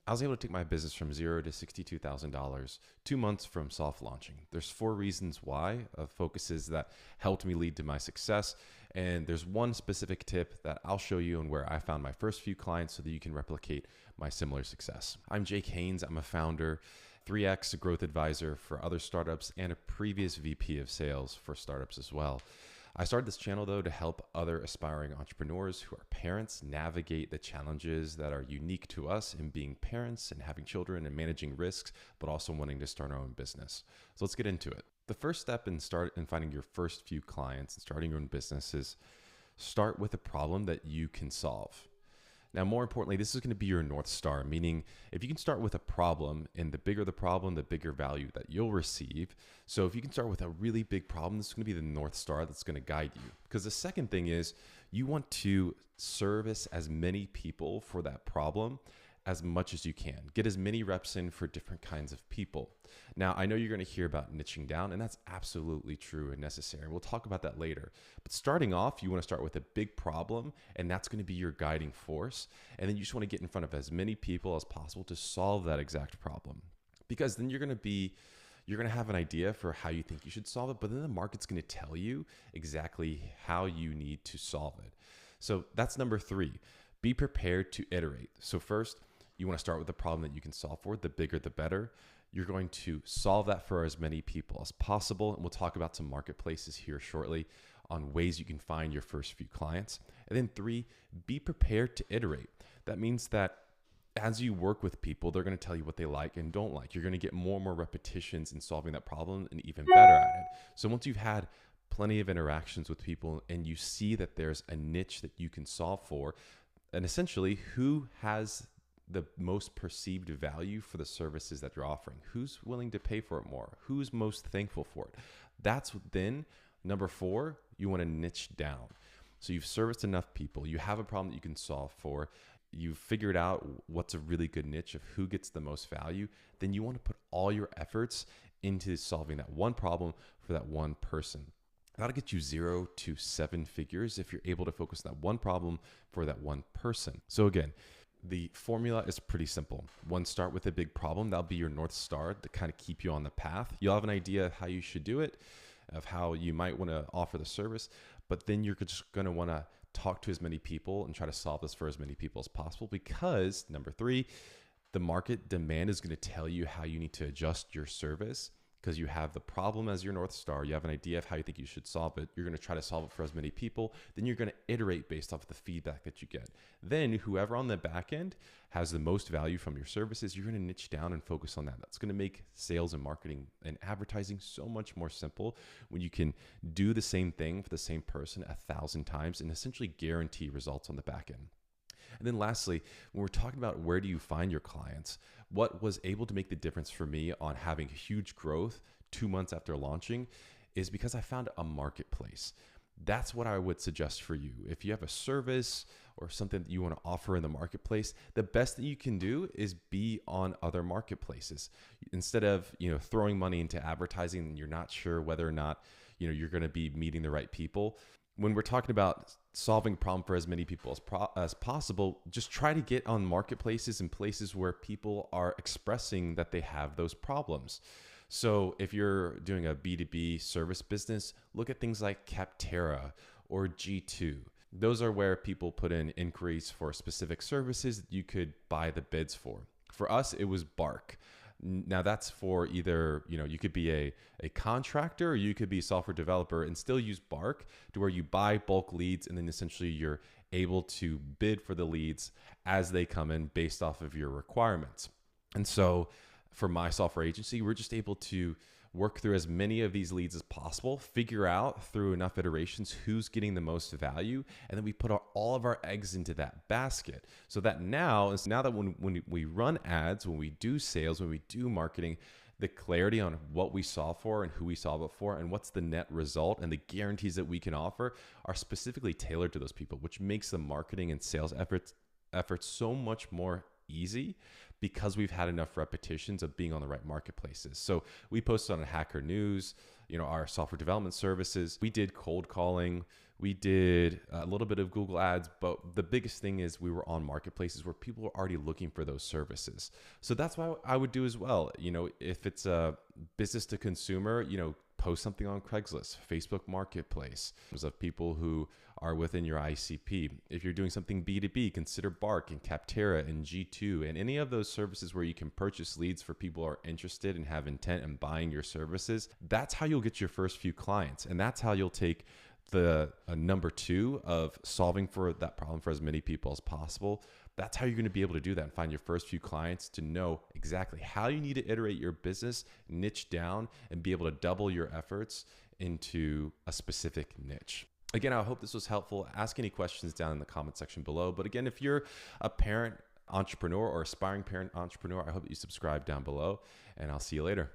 I was able to take my business from zero to $62,000, 2 months from soft launching. There's 4 reasons why of focuses that helped me lead to my success. And there's one specific tip that I'll show you and where I found my first few clients so that you can replicate my similar success. I'm Jake Haynes. I'm a founder, 3X growth advisor for other startups, and a previous VP of sales for startups as well. I started this channel though to help other aspiring entrepreneurs who are parents navigate the challenges that are unique to us in being parents and having children and managing risks, but also wanting to start our own business. So let's get into it. The first step in finding your first few clients and starting your own business is start with a problem that you can solve. Now, more importantly, this is going to be your North Star, meaning if you can start with a problem, and the bigger the problem, the bigger value that you'll receive. So if you can start with a really big problem, this is going to be the North Star that's going to guide you. Because the second thing is you want to service as many people for that problem as much as you can. Get as many reps in for different kinds of people. Now, I know you're going to hear about niching down, and that's absolutely true and necessary. We'll talk about that later. But starting off, you want to start with a big problem, and that's going to be your guiding force. And then you just want to get in front of as many people as possible to solve that exact problem. Because then you're going to have an idea for how you think you should solve it, but then the market's going to tell you exactly how you need to solve it. So that's number 3. Be prepared to iterate. So first, you want to start with the problem that you can solve for. The bigger, the better. You're going to solve that for as many people as possible. And we'll talk about some marketplaces here shortly on ways you can find your first few clients. And then 3, be prepared to iterate. That means that as you work with people, they're going to tell you what they like and don't like. You're going to get more and more repetitions in solving that problem and even better at it. So once you've had plenty of interactions with people and you see that there's a niche that you can solve for, and essentially who has the most perceived value for the services that you're offering, who's willing to pay for it more, who's most thankful for it. That's then number 4, you want to niche down. So you've serviced enough people, you have a problem that you can solve for, you've figured out what's a really good niche of who gets the most value, then you want to put all your efforts into solving that one problem for that one person. That'll get you 0 to 7 figures if you're able to focus on that one problem for that one person. So again, the formula is pretty simple. One, start with a big problem. That'll be your North Star to kind of keep you on the path. You'll have an idea of how you should do it, of how you might want to offer the service, but then you're just going to want to talk to as many people and try to solve this for as many people as possible, because number 3, the market demand is going to tell you how you need to adjust your service. Because you have the problem as your North Star, you have an idea of how you think you should solve it. You're going to try to solve it for as many people. Then you're going to iterate based off of the feedback that you get. Then whoever on the back end has the most value from your services, you're going to niche down and focus on that. That's going to make sales and marketing and advertising so much more simple when you can do the same thing for the same person 1,000 times and essentially guarantee results on the back end. And then lastly, when we're talking about where do you find your clients, what was able to make the difference for me on having huge growth 2 months after launching is because I found a marketplace. That's what I would suggest for you. If you have a service or something that you want to offer in the marketplace, the best that you can do is be on other marketplaces. Instead of, throwing money into advertising and you're not sure whether or not, you're going to be meeting the right people. When we're talking about solving a problem for as many people as possible, just try to get on marketplaces and places where people are expressing that they have those problems. So if you're doing a B2B service business, look at things like Capterra or G2. Those are where people put in inquiries for specific services that you could buy the bids for. For us, it was Bark. Now that's for either, you could be a contractor or you could be a software developer and still use Bark to where you buy bulk leads and then essentially you're able to bid for the leads as they come in based off of your requirements. And so for my software agency, we're just able to work through as many of these leads as possible, figure out through enough iterations who's getting the most value, and then we put all of our eggs into that basket. So that now that when we run ads, when we do sales, when we do marketing, the clarity on what we solve for and who we solve it for and what's the net result and the guarantees that we can offer are specifically tailored to those people, which makes the marketing and sales efforts so much more easy because we've had enough repetitions of being on the right marketplaces. So we posted on Hacker News, our software development services. We did cold calling. We did a little bit of Google ads, but the biggest thing is we were on marketplaces where people were already looking for those services. So that's what I would do as well. If it's a business to consumer, post something on Craigslist, Facebook Marketplace, of people who are within your ICP. If you're doing something B2B, consider Bark and Capterra and G2 and any of those services where you can purchase leads for people who are interested and have intent in buying your services. That's how you'll get your first few clients. And that's how you'll take the number 2 of solving for that problem for as many people as possible. That's how you're going to be able to do that and find your first few clients, to know exactly how you need to iterate your business, niche down, and be able to double your efforts into a specific niche. Again, I hope this was helpful. Ask any questions down in the comment section below. But again, if you're a parent entrepreneur or aspiring parent entrepreneur, I hope that you subscribe down below, and I'll see you later.